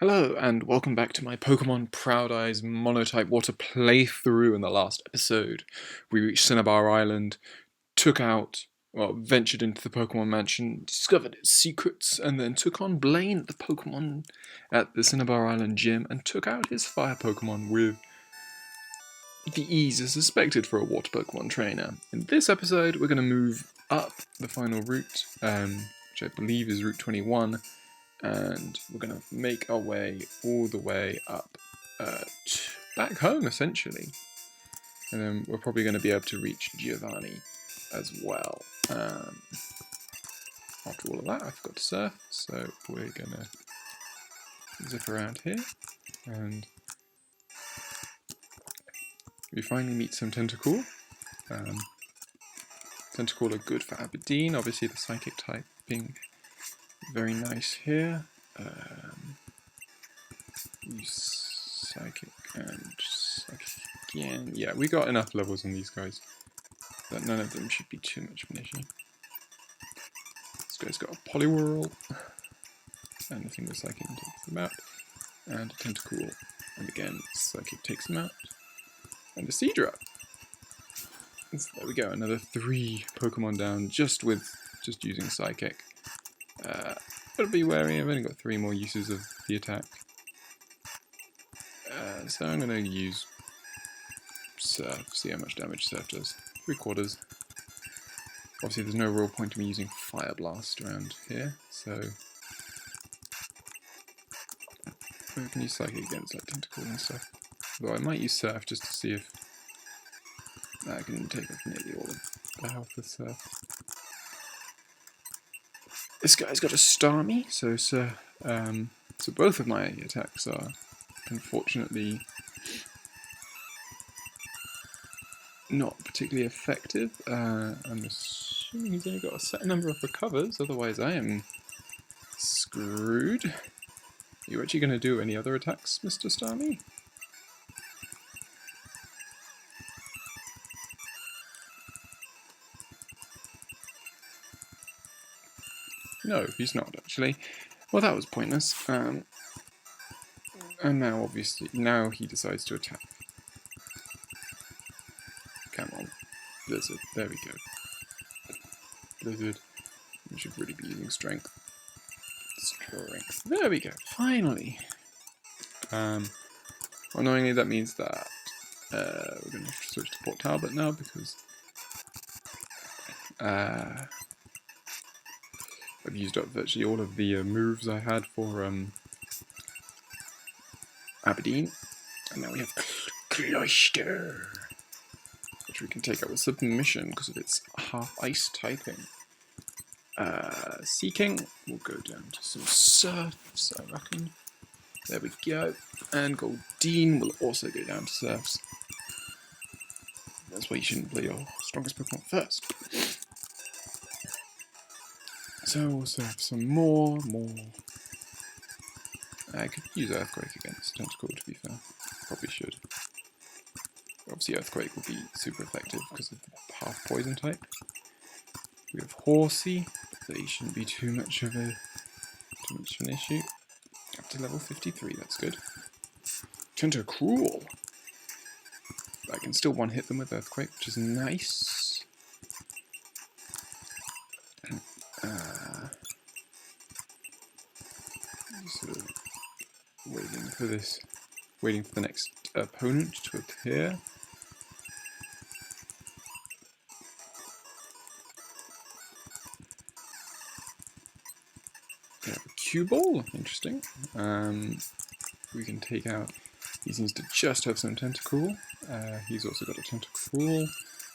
Hello, and welcome back to my Pokemon Proud Eyes Monotype Water playthrough. In the last episode, we reached Cinnabar Island, ventured into the Pokemon Mansion, discovered its secrets, and then took on Blaine at the Cinnabar Island gym and took out his fire Pokemon with the ease as suspected for a water Pokemon trainer. In this episode, we're going to move up the final route, which I believe is Route 21. And we're going to make our way all the way up back home, essentially. And then we're probably going to be able to reach Giovanni as well. After all of that, I forgot to surf, so we're going to zip around here. And we finally meet some Tentacool. Tentacool are good for Aberdeen, obviously the Psychic type being very nice here. Use Psychic and Psychic again. Yeah, we got enough levels on these guys that none of them should be too much of an issue. This guy's got a Poliwhirl, and the thing with Psychic takes him out, and a Tentacool, and again Psychic takes him out, and a Seadra. So there we go, another 3 Pokemon down just using Psychic. Gotta be wary, I've only got 3 more uses of the attack. So I'm going to use Surf, see how much damage Surf does. 3/4. Obviously there's no real point in me using Fire Blast around here, so we can use Psychic against like Tentacool and stuff. Although I might use Surf just to see if I can take off nearly all of the health with Surf. This guy's got a Starmie, so both of my attacks are unfortunately not particularly effective. I'm assuming he's only got a set number of recovers, otherwise I am screwed. Are you actually going to do any other attacks, Mr. Starmie? No, he's not actually. Well, that was pointless. And now, obviously, he decides to attack. Come on, Blizzard. There we go. Blizzard. We should really be using Strength. There we go. Finally. Annoyingly, that means that we're going to have to switch to Port Talbot now because I've used up virtually all of the moves I had for Aberdeen, and now we have Cloyster, which we can take out with Submission because of its half ice typing. Seeking will go down to some Surfs, I reckon. There we go. And Goldeen will also go down to Surfs. That's why you shouldn't play your strongest Pokemon first. So we'll surf some more. I could use Earthquake against Tentacool, to be fair. Probably should. Obviously Earthquake will be super effective because of the half poison type. We have Horsey, so he shouldn't be too much of an issue. Up to level 53, that's good. Tentacruel. I can still one-hit them with Earthquake, which is nice. Sort of waiting for the next opponent to appear. We have a cue ball, interesting. We can take out. He seems to just have some Tentacool. He's also got a Tentacruel,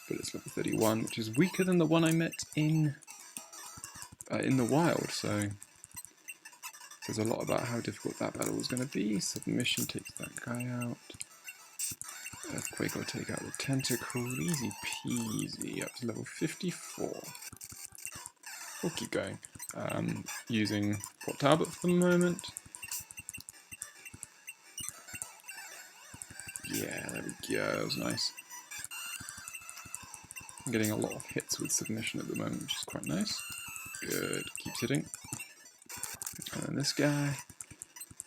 but it's level 31, which is weaker than the one I met in the wild. So there's a lot about how difficult that battle was going to be. Submission takes that guy out. Earthquake will take out the Tentacool. Easy peasy. Up to level 54. We'll keep going. Using Port Talbot for the moment. Yeah, there we go. That was nice. I'm getting a lot of hits with Submission at the moment, which is quite nice. Good. Keeps hitting. And then this guy.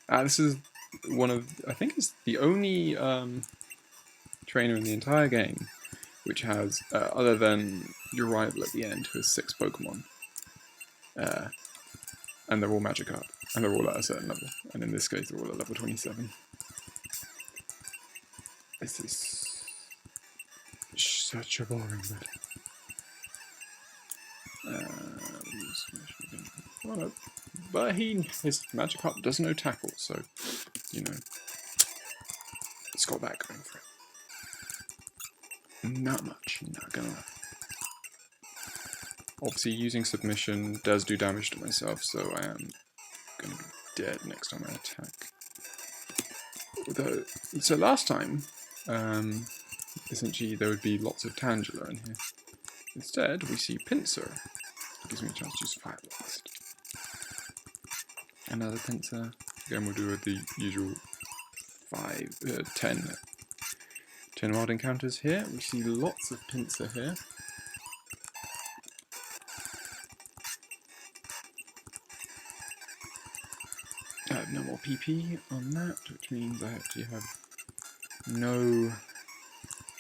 This is one of, I think it's the only trainer in the entire game which has, other than your rival at the end, who has 6 Pokemon. And they're all Magikarp, and they're all at a certain level. And in this case, they're all at level 27. This is such a boring battle. But his Magikarp does no tackle, so, you know, it's got that going for it. Not much, not gonna lie. Obviously, using submission does do damage to myself, so I am gonna be dead next time I attack. So last time, essentially there would be lots of Tangela in here. Instead, we see Pinsir. It gives me a chance to use Fire Blast. Another Pinsir. Again, we'll do the usual 10 wild encounters here. We see lots of Pinsir here. I have no more PP on that, which means I actually have no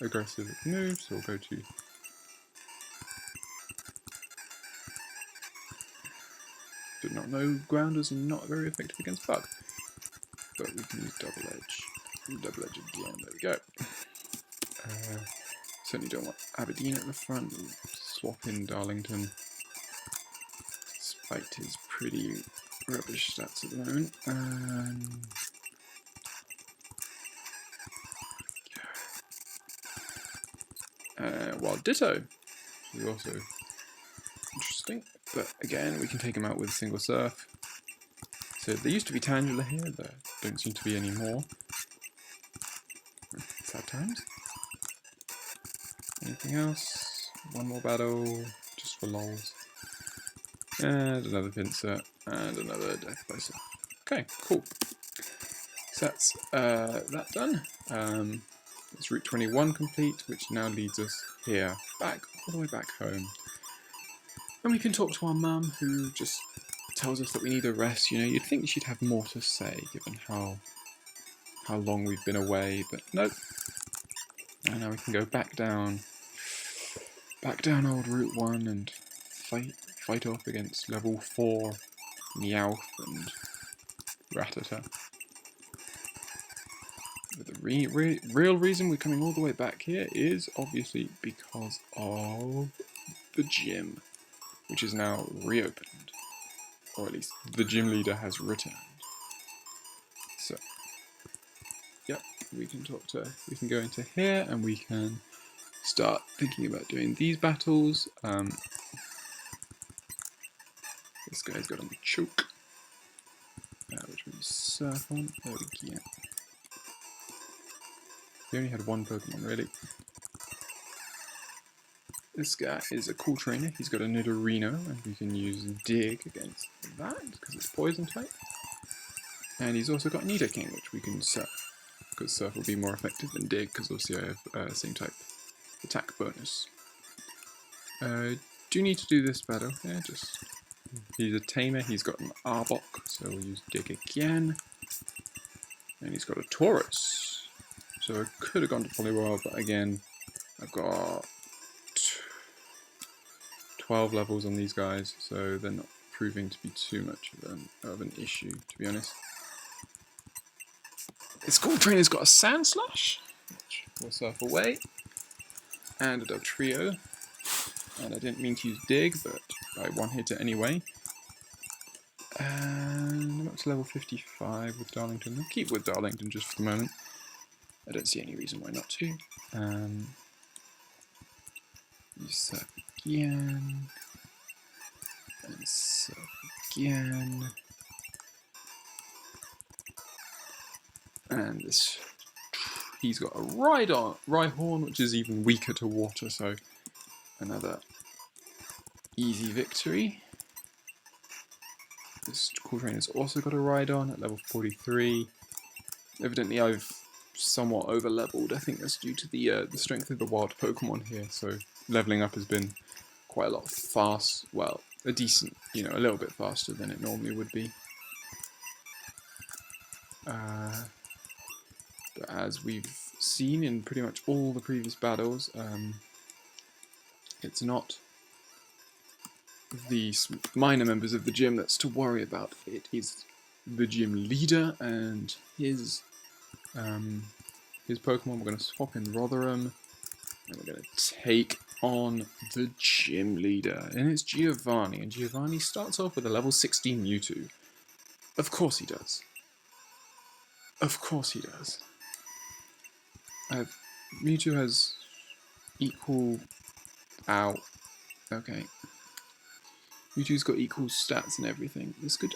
aggressive moves, so we'll go to did not know grounders are not very effective against bug, but we can use double edge again. There we go. Certainly don't want Aberdeen at the front. We'll swap in Darlington, despite his pretty rubbish stats at the moment. While Ditto is also interesting, but again we can take him out with single surf. So there used to be Tangela here, there don't seem to be any more. Sad times. Anything else? One more battle, just for lols. And another Pinsir, and another Death by Surf. Okay, cool. So that's that done. It's Route 21 complete, which now leads us here, back, all the way back home. And we can talk to our mum, who just tells us that we need a rest. You know, you'd think she'd have more to say, given how long we've been away, but nope. And now we can go back down old Route 1 and fight off against level 4 Meowth and Rattata. But the real reason we're coming all the way back here is obviously because of the gym, which is now reopened, or at least the gym leader has returned. So, yep, we can go into here and we can start thinking about doing these battles. This guy's got a choke, which we surf on. There we go. We only had one Pokemon, really. This guy is a cool trainer. He's got a Nidorino, and we can use Dig against that, because it's Poison type. And he's also got Nidoking, which we can Surf, because Surf will be more effective than Dig, because obviously I have same type attack bonus. Do need to do this battle. Yeah, just... He's a Tamer, he's got an Arbok, so we'll use Dig again. And he's got a Taurus. So I could have gone to Poliwhirl, but again, I've got 12 levels on these guys, so they're not proving to be too much of an issue, to be honest. This School Trainer's got a Sand Slash, which will surf away, and a Dugtrio. And I didn't mean to use Dig, but I one-hit it anyway. And I'm up to level 55 with Darlington. I'll keep with Darlington just for the moment. I don't see any reason why not to. Use Surf again. And Surf again. And this... He's got a Rhyhorn, which is even weaker to water, so another easy victory. This Cool Trainer's also got a Rhydon at level 43. Evidently I've somewhat over-leveled. I think that's due to the strength of the wild Pokemon here, so leveling up has been quite a lot fast. Well, a decent, a little bit faster than it normally would be. But as we've seen in pretty much all the previous battles, it's not the minor members of the gym that's to worry about. It is the gym leader and his Pokemon. We're going to swap in Rotherham, and we're going to take on the gym leader. And it's Giovanni, and Giovanni starts off with a level 16 Mewtwo. Of course he does. Of course he does. Mewtwo has equal... Ow. Okay. Mewtwo's got equal stats and everything. This could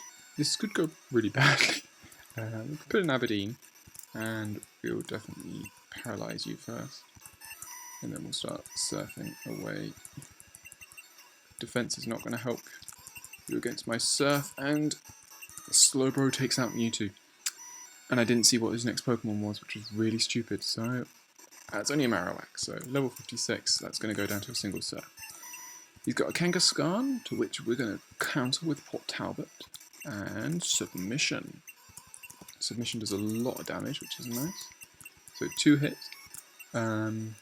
go really badly. We could put in Aberdeen, and we'll definitely paralyze you first. And then we'll start surfing away. Defense is not going to help you against my surf, and Slowbro takes out Mewtwo. And I didn't see what his next Pokemon was, which was really stupid. So it's only a Marowak, so level 56, that's going to go down to a single surf. He's got a Kangaskhan, to which we're going to counter with Port Talbot, and Submission. Submission does a lot of damage, which is nice. So 2 hits. We're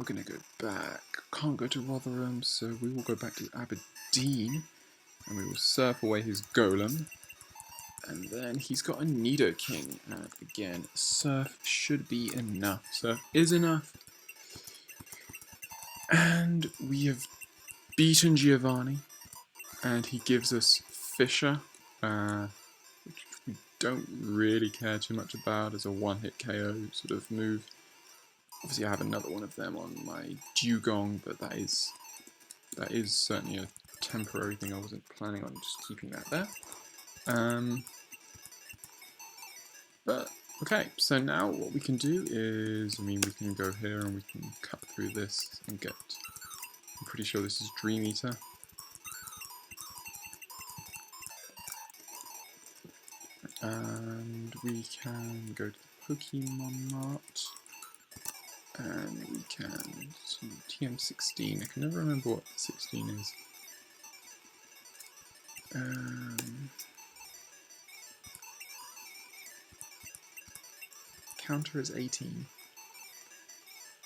going to go back. Can't go to Rotherham, so we will go back to Aberdeen, and we will surf away his Golem. And then he's got a Nidoking, and again, Surf should be enough. Surf is enough. And we have beaten Giovanni, and he gives us Fisher, which we don't really care too much about as a one-hit KO sort of move. Obviously I have another one of them on my Dugong, but that is certainly a temporary thing. I wasn't planning on just keeping that there. But okay, so now what we can do is, we can go here and we can cut through this and get, I'm pretty sure this is Dream Eater. And we can go to the Pokemon Mart, and we can see TM16. I can never remember what 16 is. Counter is 18.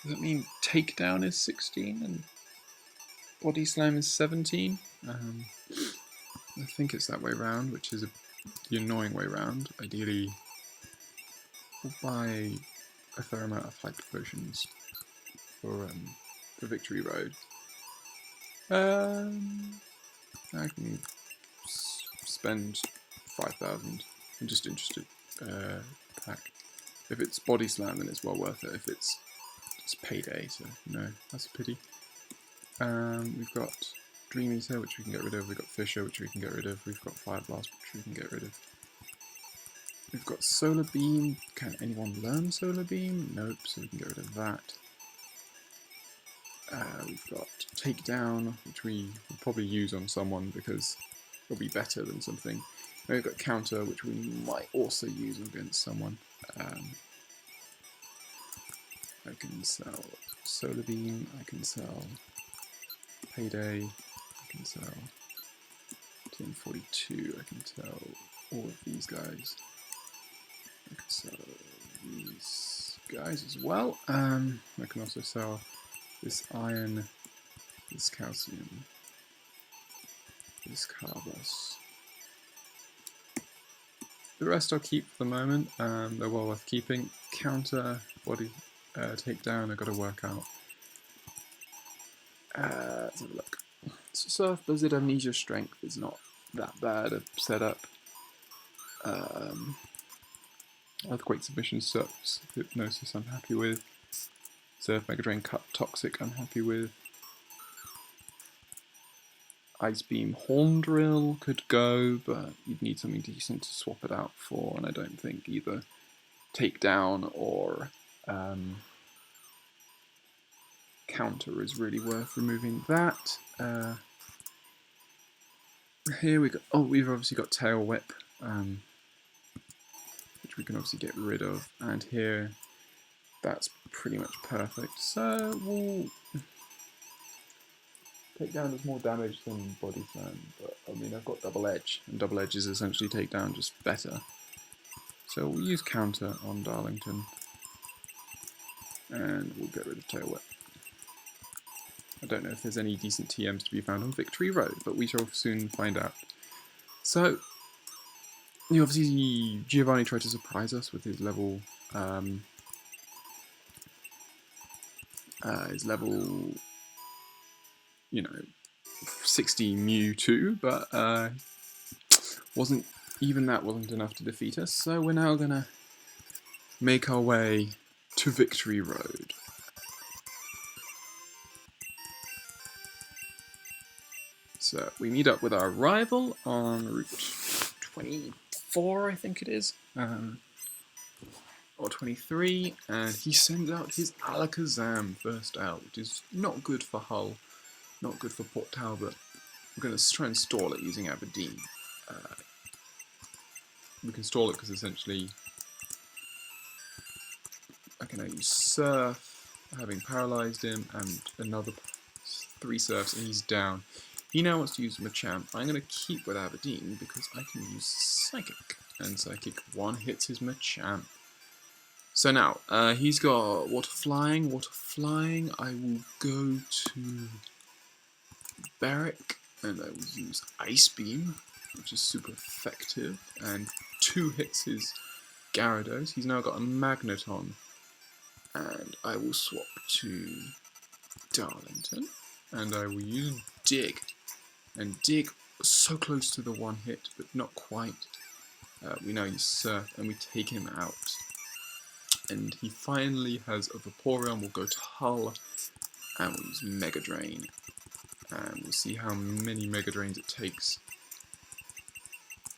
Does that mean Takedown is 16 and Body Slam is 17? I think it's that way round, which is the annoying way round. Ideally, we'll buy a fair amount of hype potions for Victory Road. I can spend 5,000. I'm just interested. Pack. If it's Body Slam, then it's well worth it. If it's Payday, so no, that's a pity. We've got Dream Eater, which we can get rid of. We've got Fisher, which we can get rid of. We've got Fire Blast, which we can get rid of. We've got Solar Beam. Can anyone learn Solar Beam? Nope, so we can get rid of that. We've got Takedown, which we will probably use on someone because it'll be better than something. And we've got Counter, which we might also use against someone. I can sell Solar Beam, I can sell Payday, I can sell TM42, I can sell all of these guys. I can sell these guys as well. I can also sell this iron, this calcium, this carbos. The rest I'll keep for the moment. They're well worth keeping. Counter, body, takedown, I've got to work out. Let's have a look. So Surf Blizzard Amnesia Strength is not that bad a setup. Earthquake Submission Surf's Hypnosis I'm happy with. Surf Mega Drain Cut Toxic I'm happy with. Ice Beam Horn Drill could go, but you'd need something decent to swap it out for, and I don't think either Takedown or Counter is really worth removing that. Here we go. Oh, we've obviously got Tail Whip, which we can obviously get rid of, and here that's pretty much perfect. So we'll Takedown does more damage than Body Slam, but I mean I've got Double Edge, and Double Edge is essentially Takedown, just better. So we'll use counter on Darlington, and we'll get rid of Tail Whip. I don't know if there's any decent TMs to be found on Victory Road, but we shall soon find out. So, obviously Giovanni tried to surprise us with his level, you know, 60 Mewtwo, but wasn't enough to defeat us. So we're now gonna make our way to Victory Road. So we meet up with our rival on Route 24, I think it is, or 23, and he sends out his Alakazam first out, which is not good for Hull, not good for Port Talbot. We're going to try and stall it using Aberdeen. We can stall it because essentially I can now use Surf, having paralysed him, and another 3 Surfs, and he's down. He now wants to use Machamp. I'm going to keep with Aberdeen because I can use Psychic, and Psychic 1 hits his Machamp. So now, he's got Water Flying. I will go to Barrack, and I will use Ice Beam, which is super effective, and 2 hits his Gyarados. He's now got a Magneton, and I will swap to Darlington, and I will use Dig. And Dig was so close to the 1 hit, but not quite. We now use Surf, and we take him out. And he finally has a Vaporeon. We'll go to Hull, and we'll use Mega Drain. And we'll see how many Mega Drains it takes.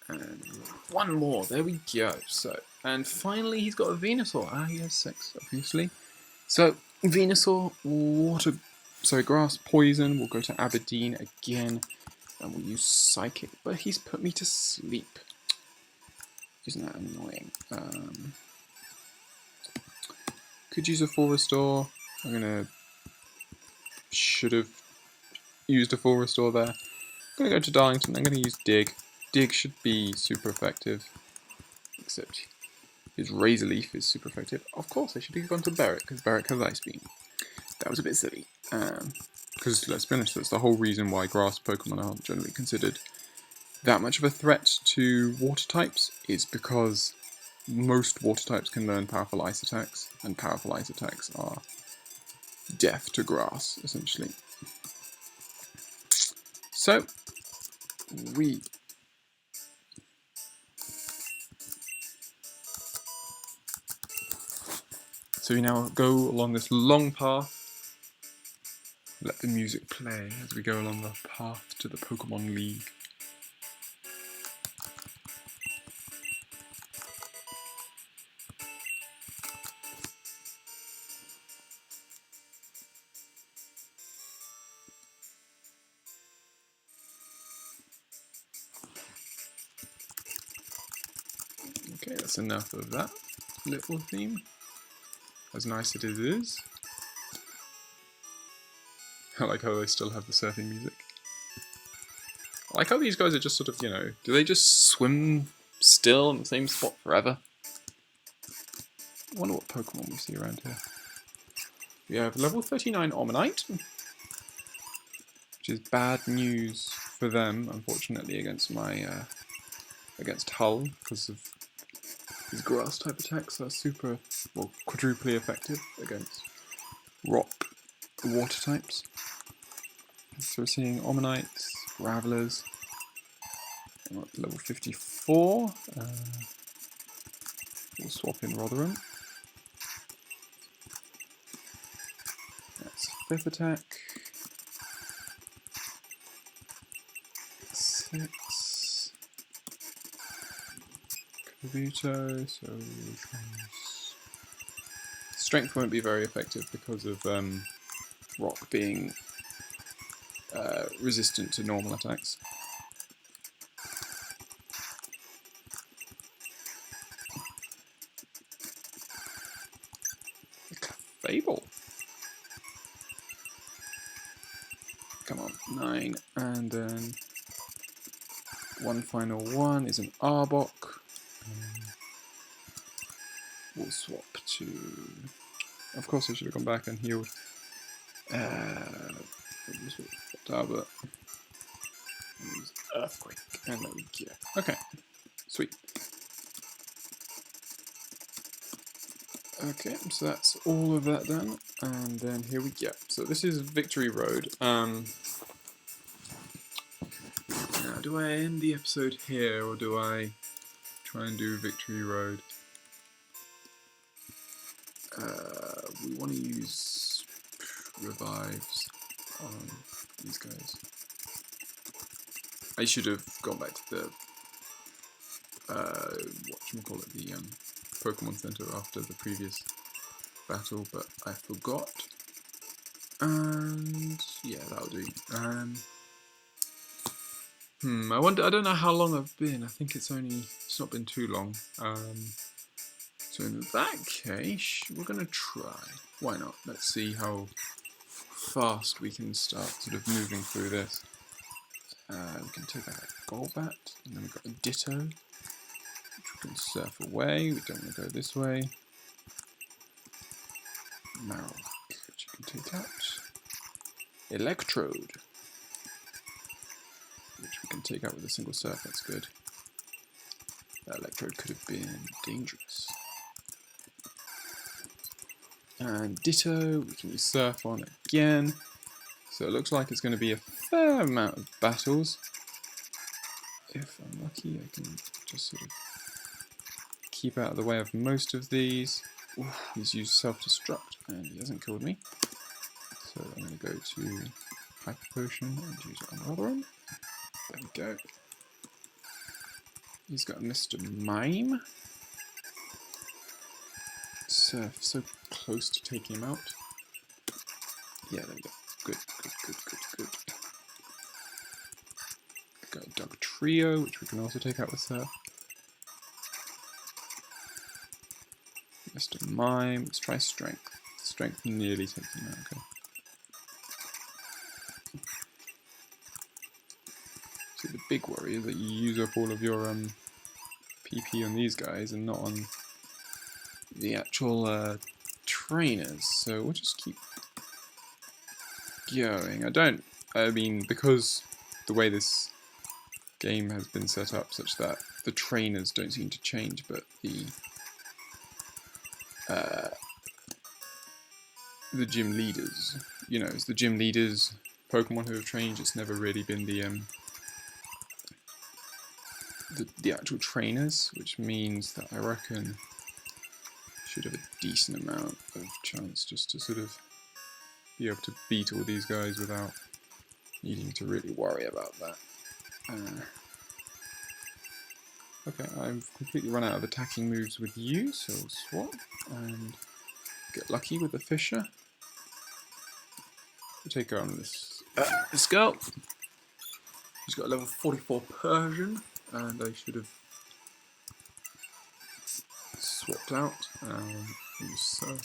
And 1 more, there we go. So, and finally he's got a Venusaur. He has 6, obviously. So, Venusaur, Grass Poison. We'll go to Aberdeen again, and we'll use Psychic. But he's put me to sleep. Isn't that annoying? Could use a Full Restore. Should have used a Full Restore there. I'm going to go to Darlington. I'm going to use Dig. Dig should be super effective, except his Razor Leaf is super effective. Of course, I should have gone to Barrack, because Barrack has Ice Beam. That was a bit silly. Because, let's be honest, that's the whole reason why grass Pokemon aren't generally considered that much of a threat to water types, is because most water types can learn powerful ice attacks, and powerful ice attacks are death to grass, essentially. So, we now go along this long path. Let the music play as we go along the path to the Pokemon League. Okay, that's enough of that little theme, as nice as it is. I like how they still have the surfing music. I like how these guys are just sort of, do they just swim still in the same spot forever? I wonder what Pokemon we see around here. We have level 39 Omanite, which is bad news for them, unfortunately, against against Hull, because of his grass type attacks are quadruply effective against rock water types. So we're seeing Omanites, Gravelers, and we're at level 54. We'll swap in Rotherham. That's 5th attack. 6. Kabuto, so Strength won't be very effective because of Rock being resistant to normal attacks. Fable. Come on, 9, and then one final one is an Arbok. we'll swap to... Of course I should have gone back and healed. But use Earthquake, and there we go. Okay, sweet. Okay, so that's all of that done, and then here we go. So this is Victory Road. Now, do I end the episode here, or do I try and do Victory Road? We want to use revives on these guys. I should have gone back to the whatchamacallit, the Pokemon Center after the previous battle, but I forgot. And yeah, that'll do. I wonder. I don't know how long I've been. I think it's not been too long. So in that case, we're gonna try. Why not? Let's see how fast we can start sort of moving through this. We can take out a Golbat, and then we've got a Ditto, which we can surf away. We don't want to go this way. Marowak, which you can take out. Electrode, which we can take out with a single surf. That's good. That Electrode could have been dangerous. And Ditto, we can use Surf on again. So it looks like it's going to be a fair amount of battles. If I'm lucky, I can just sort of keep out of the way of most of these. Ooh, he's used Self-Destruct and he hasn't killed me. So I'm going to go to Hyper Potion and use it on the other one. There we go. He's got a Mr. Mime. Surf so close to taking him out. Yeah, there we go. Good. Got a Dog Trio, which we can also take out with Surf. Mr. Mime. Let's try Strength. Strength nearly takes him out. Okay. So the big worry is that you use up all of your PP on these guys and not on the actual trainers. So we'll just keep going. I mean, because the way this game has been set up such that the trainers don't seem to change, but the gym leaders, you know, it's the gym leaders Pokemon who have changed. It's never really been the actual trainers, which means that I reckon should have a decent amount of chance just to sort of be able to beat all these guys without needing to really worry about that. Okay, I've completely run out of attacking moves with you, so we'll swap and get lucky with the Fisher. We'll take her on this girl. She's got a level 44 Persian, and I should have swapped out use Surf.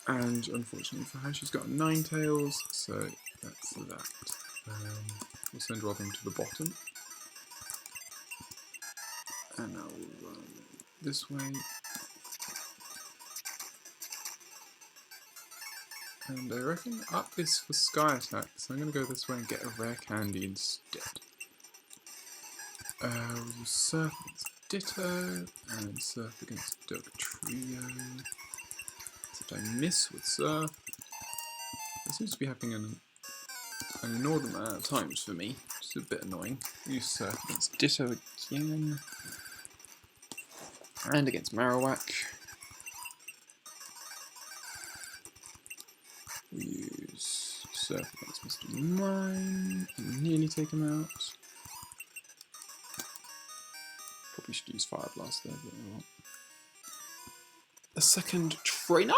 And unfortunately for her, she's got 9-tails, so that's that. We'll send Robin to the bottom. And now we'll run this way. And I reckon up is for Sky Attack, so I'm going to go this way and get a rare candy instead. We'll use Surf against Ditto, and Surf against Dog Trio. Except I miss with Surf. It seems to be happening an inordinate amount of times for me, which is a bit annoying. Use Surf against Ditto again. And against Marowak. We use Surf against Mr. Mime and nearly take him out. Probably should use Fire Blast there, but I won't. A second trainer?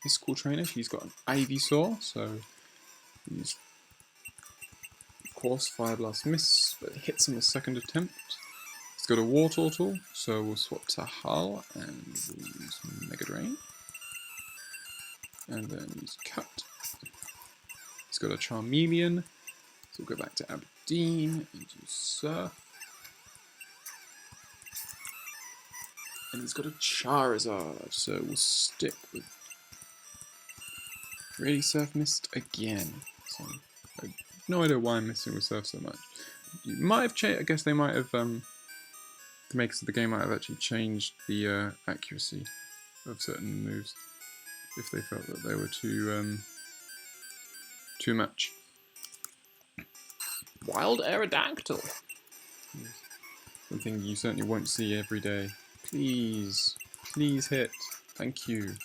This cool trainer, she's got an Ivysaur, so we use, of course, Fire Blast miss, but it hits him a second attempt. It's got a War Turtle, so we'll swap to Hull and we'll use Mega Drain. And then use Cut. It's got a Charmeleon, so we'll go back to Aberdeen and use Surf. And he's got a Charizard, so we'll stick with really Surf Mist again. So I have no idea why I'm missing with Surf so much. You might have changed. I guess they might have. The makers of the game might have actually changed the accuracy of certain moves if they felt that they were too much. Wild Aerodactyl. Something you certainly won't see every day. Please, please hit. Thank you.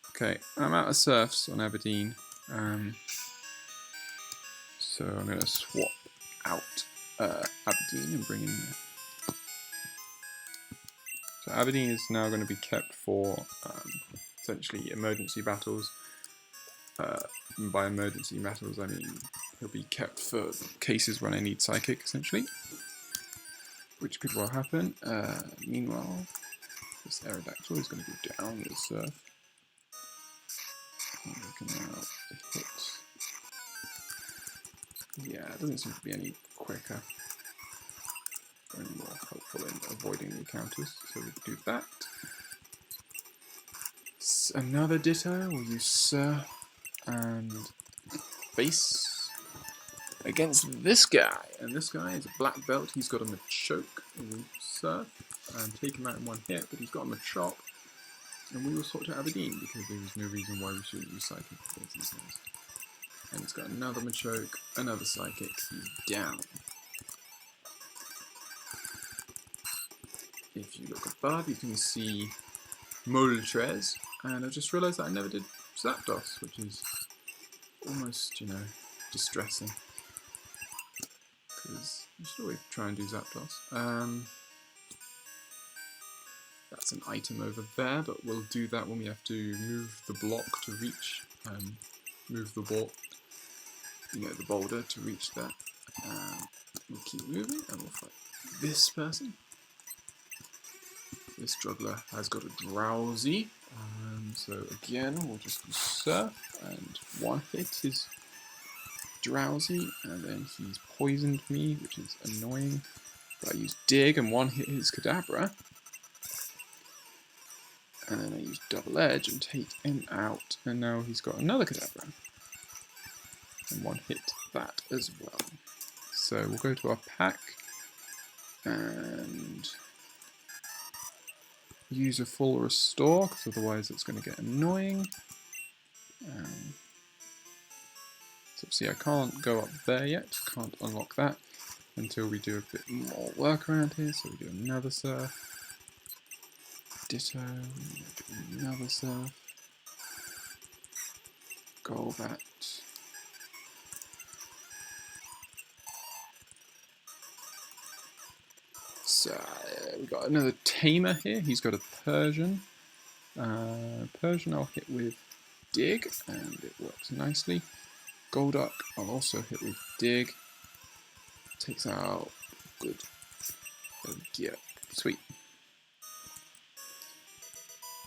Okay, I'm out of surfs on Aberdeen, so I'm going to swap out Aberdeen and bring in. So Aberdeen is now going to be kept for essentially emergency battles. And by emergency battles, I mean he'll be kept for cases when I need Psychic, essentially, which could well happen. Meanwhile, this Aerodactyl is going to go down with Surf. And we can now hit. Yeah, it doesn't seem to be any quicker or any more helpful in avoiding the counters, so we'll do that. Another Ditto, we'll use Surf and Base against this guy. And this guy is a black belt, he's got a Machoke, and we'll Surf and take him out in one hit, but he's got a Machop. And we will swap to Aberdeen because there is no reason why we shouldn't use Psychic against these guys. And it's got another Machoke, another Psychic, he's down. If you look above, you can see Moltres, and I just realised that I never did Zapdos, which is almost, you know, distressing. Because you should always try and do Zapdos. That's an item over there, but we'll do that when we have to move the block to reach, move the ball, you know, the boulder to reach that. We'll keep moving and we'll fight this person. This Juggler has got a Drowsy, so again we'll just do Surf, and one hit is Drowsy, and then he's poisoned me, which is annoying. But I use Dig, and one hit is Kadabra. And then I use Double Edge and take him out, and now he's got another Kadabra. And one hit that as well. So we'll go to our pack and use a full restore, because otherwise it's going to get annoying. So see, I can't go up there yet, can't unlock that until we do a bit more work around here. So we do another Surf. Ditto, another Surf, Golbat, so we've got another Tamer here, he's got a Persian. Persian I'll hit with Dig, and it works nicely. Golduck I'll also hit with Dig, takes out, good, yeah, sweet.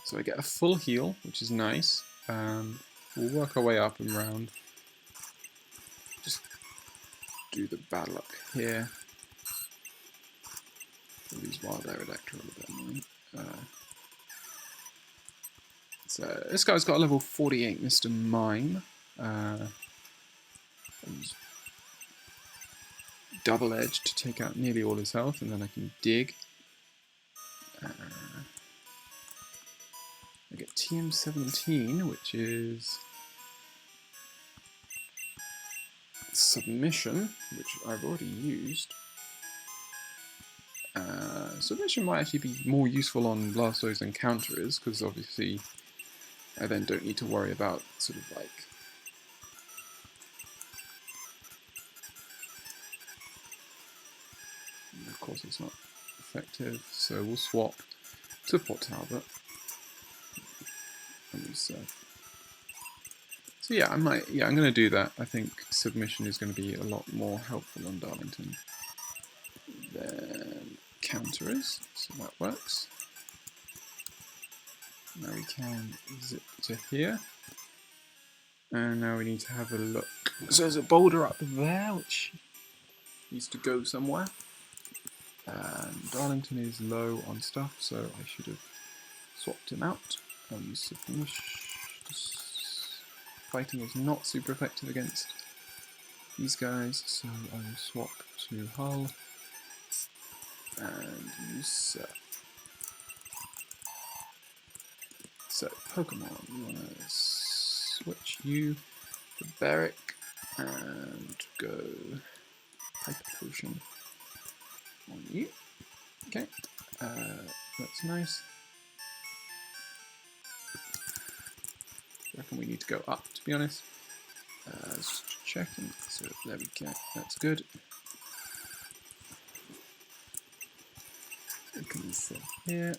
So I get a full heal, which is nice. We'll work our way up and round. Just do the battle up here. These Wild Aerodactyl a bit annoying. So this guy's got a level 48 Mr. Mime. Use Double Edge to take out nearly all his health, and then I can Dig. I get TM17, which is Submission, which I've already used. Submission might actually be more useful on Blastoise than Counter is, because obviously I then don't need to worry about sort of like of course it's not effective, so we'll swap to Port Talbot. So yeah, I'm going to do that. I think Submission is going to be a lot more helpful on Darlington than Counter is, so that works. Now we can zip to here, and now we need to have a look. So there's a boulder up there which needs to go somewhere. Darlington is low on stuff, so I should have swapped him out. I'll use submission. Fighting is not super effective against these guys, so I will swap to Hull and use Surf. So, Pokemon, we want to switch you to Beric and go Hyper Potion on you. Okay, that's nice. I reckon we need to go up, to be honest. Just checking, so there we go, that's good. We can sit here.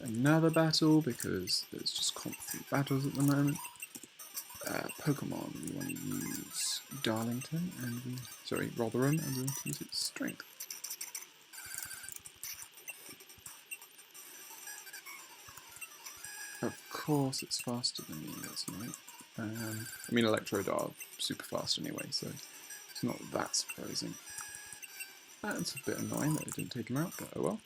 Another battle, because there's just constant battles at the moment. Pokemon, we want to use Darlington, and Rotherham, and we want to use its strength. Of course it's faster than me, that's right. I mean, Electrode are super fast anyway, so it's not that surprising. That's a bit annoying that I didn't take him out, but oh well.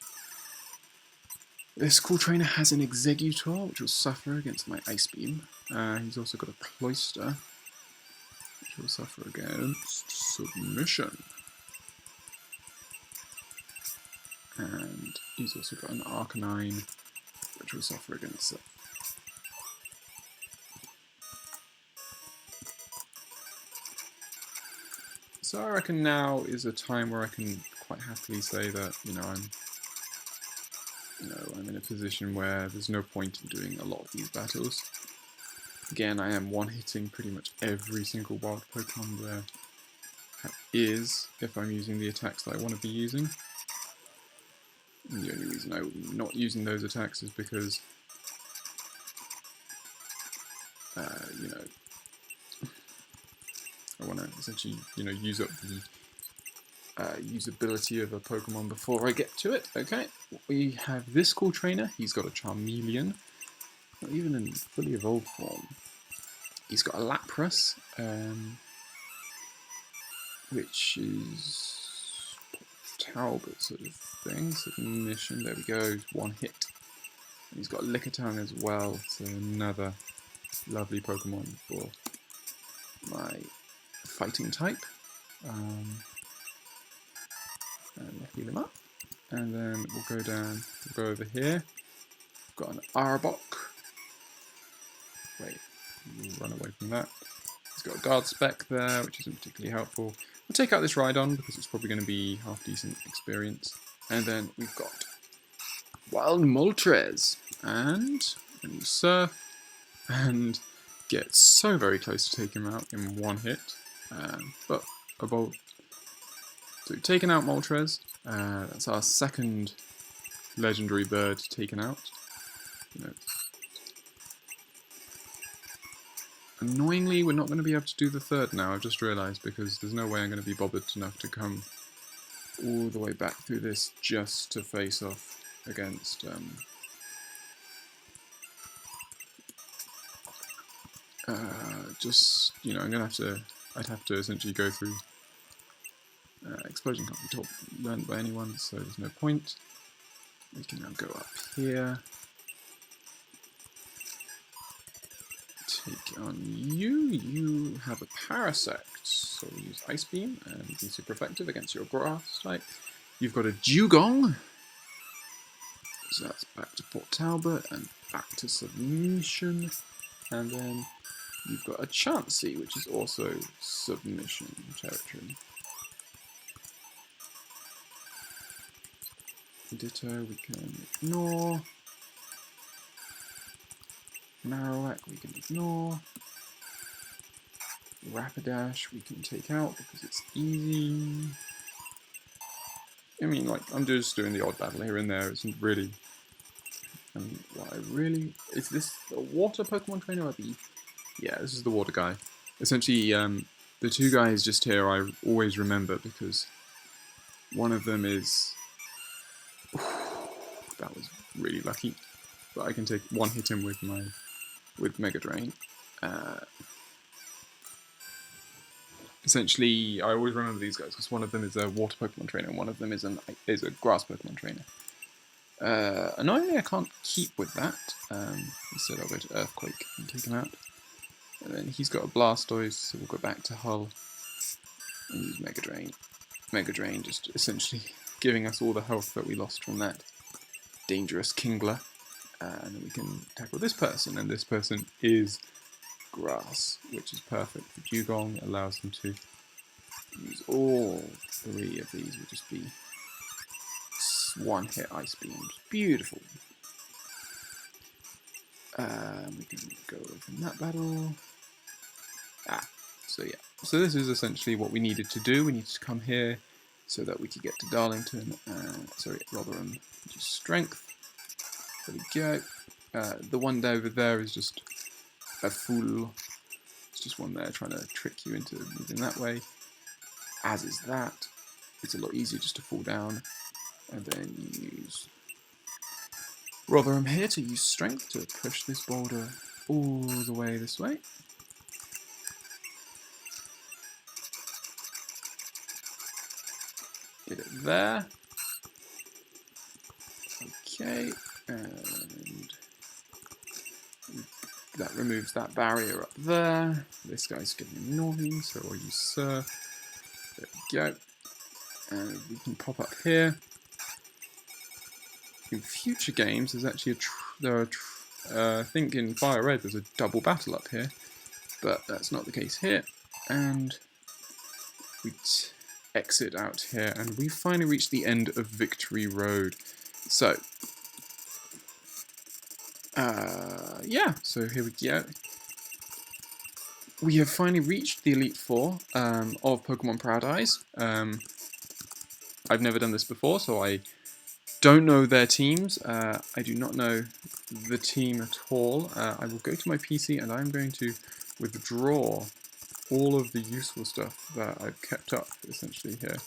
This cool trainer has an Executor, which will suffer against my Ice Beam. He's also got a Cloyster, which will suffer against Submission. And he's also got an Arcanine, which will suffer against it. So I reckon now is a time where I can quite happily say that, I'm in a position where there's no point in doing a lot of these battles. Again, I am one-hitting pretty much every single wild Pokemon there is, if I'm using the attacks that I want to be using. And the only reason I'm not using those attacks is because, I want to essentially, use up the usability of a Pokemon before I get to it. Okay, we have this cool trainer. He's got a Charmeleon, not even in fully evolved form. He's got a Lapras, which is Talbot sort of thing. Submission, there we go, one hit. And he's got Lickitung as well, so another lovely Pokemon for my fighting type. And we'll heal him up. And then we'll go down, we'll go over here. We've got an Arbok. Wait, we'll run away from that. He's got a Guard Spec there, which isn't particularly helpful. We'll take out this Rhydon because it's probably going to be half decent experience. And then we've got Wild Moltres. And we're going to Surf and get so very close to taking him out in one hit. But a bolt. So we've taken out Moltres. That's our second legendary bird taken out. Annoyingly, we're not going to be able to do the third now, I've just realised, because there's no way I'm going to be bothered enough to come all the way back through this just to face off against I'm I'd have to essentially go through Explosion can't be learned by anyone, so there's no point. We can now go up here. Take on you. You have a Parasect, so we'll use Ice Beam and be super effective against your Grass type. You've got a Dugong, so that's back to Port Talbot and back to Submission. And then you've got a Chansey, which is also Submission territory. Ditto we can ignore. Marowak we can ignore. Rapidash we can take out because it's easy. I mean, like, I'm just doing the odd battle here and there. It's really... Is this a water Pokemon trainer or the... Yeah, this is the water guy. Essentially, the two guys just here I always remember because one of them is... That was really lucky. But I can hit him with Mega Drain. essentially, I always remember these guys because one of them is a water Pokemon trainer and one of them is a grass Pokemon trainer. Annoyingly, I can't keep with that. Instead, I'll go to Earthquake and take him out. And then he's got a Blastoise, so we'll go back to Hull and use Mega Drain. Mega Drain just essentially giving us all the health that we lost from that dangerous Kingler. And then we can tackle this person, and this person is Grass, which is perfect for Dugong. Allows them to use all 3 of these, will just be one-hit Ice Beams. Beautiful. We can go over in that battle. So yeah. So this is essentially what we needed to do. We needed to come here so that we could get to Darlington. Rotherham. Just strength. There we go. The one over there is just a fool. It's just one there trying to trick you into moving that way. As is that. It's a lot easier just to fall down. And then use Rotherham here to use strength to push this boulder all the way this way. Get it there. Okay, and that removes that barrier up there. This guy's getting annoying, so I'll use Surf. There we go. And we can pop up here. In future games, there's actually I think in Fire Red there's a double battle up here, but that's not the case here. And we exit out here, and we finally reached the end of Victory Road. So, yeah, so here we go. We have finally reached the Elite Four of Pokemon Paradise. I've never done this before, so I don't know their teams. I do not know the team at all. I will go to my PC and I'm going to withdraw all of the useful stuff that I've kept up, essentially, here.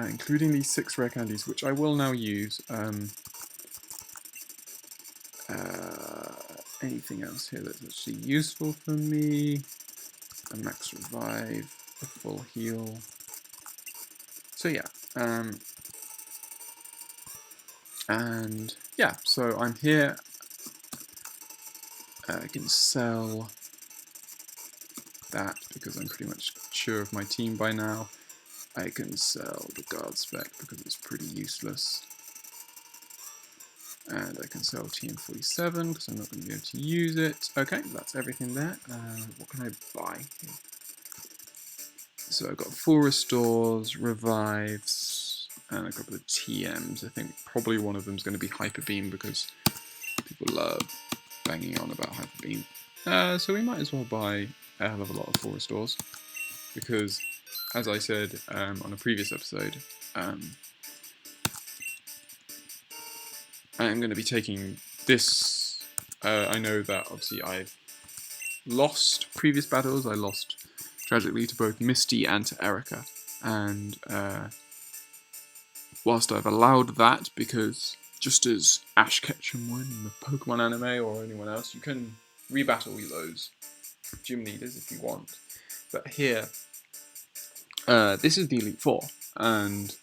Including these 6 rare candies, which I will now use. Anything else here that's actually useful for me? A max revive, a full heal. So yeah, and yeah, so I'm here. I can sell that because I'm pretty much sure of my team by now. I can sell the guard spec because it's pretty useless. And I can sell TM47 because I'm not going to be able to use it. Okay, that's everything there. What can I buy here? So I've got full restores, revives, and a couple of TMs. I think probably one of them is going to be Hyper Beam because people love banging on about Hyper Beam. So we might as well buy a hell of a lot of full restores because, as I said on a previous episode, I'm going to be taking this. I know that obviously I've lost previous battles. I lost tragically to both Misty and to Erica. And whilst I've allowed that, because just as Ash Ketchum would in the Pokemon anime or anyone else, you can rebattle those gym leaders if you want. But here, this is the Elite Four, and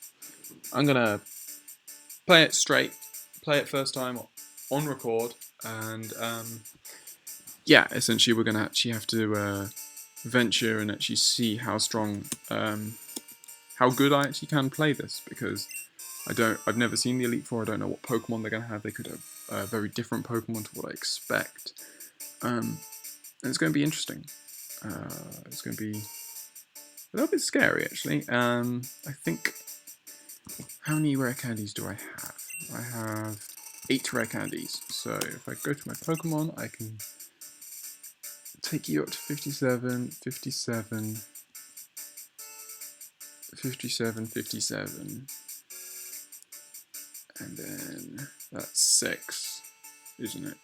I'm going to play it straight. Play it first time on record, and yeah, essentially we're going to actually have to venture and actually see how strong, how good I actually can play this, because I've never seen the Elite Four. I don't know what Pokemon they're going to have. They could have very different Pokemon to what I expect, and it's going to be interesting. It's going to be a little bit scary, actually. I think, how many rare candies do I have? I have 8 rare candies, so if I go to my Pokemon, I can take you up to 57, 57, 57, 57, and then that's 6, isn't it?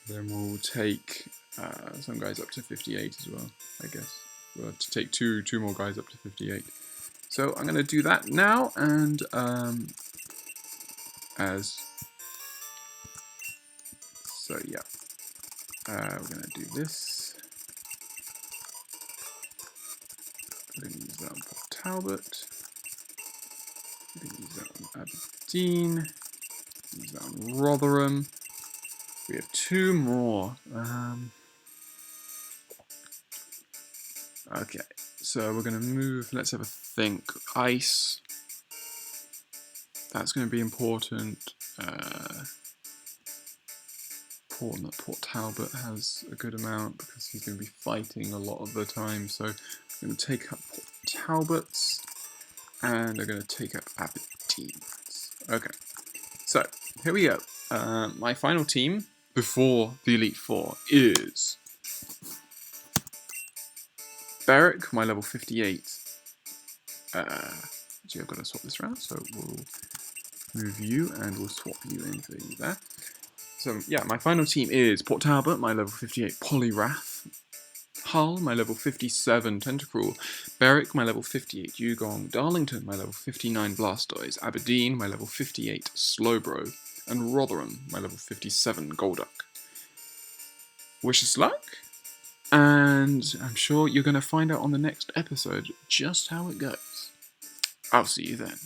Then we'll take some guys up to 58 as well, I guess. We'll have to take two more guys up to 58. So I'm going to do that now, and so yeah, we're going to do this. Talbot. We can use that on Aberdeen. Use that on Rotherham. We have 2 more. Okay, so we're going to move. Let's have a think. Ice. That's going to be important. Port Talbot has a good amount because he's going to be fighting a lot of the time. So I'm going to take up Port Talbots and I'm going to take up Aberdeens. Okay, so here we go. My final team before the Elite Four is Berwick, my level 58. Actually, I've got to swap this around, so we'll move you and we'll swap you in for you there. So yeah, my final team is Port Talbot, my level 58 Poliwrath, Hull, my level 57 Tentacruel, Berwick, my level 58 Yugong, Darlington, my level 59 Blastoise, Aberdeen, my level 58 Slowbro, and Rotherham, my level 57 Golduck. Wish us luck, and I'm sure you're going to find out on the next episode just how it goes. I'll see you then.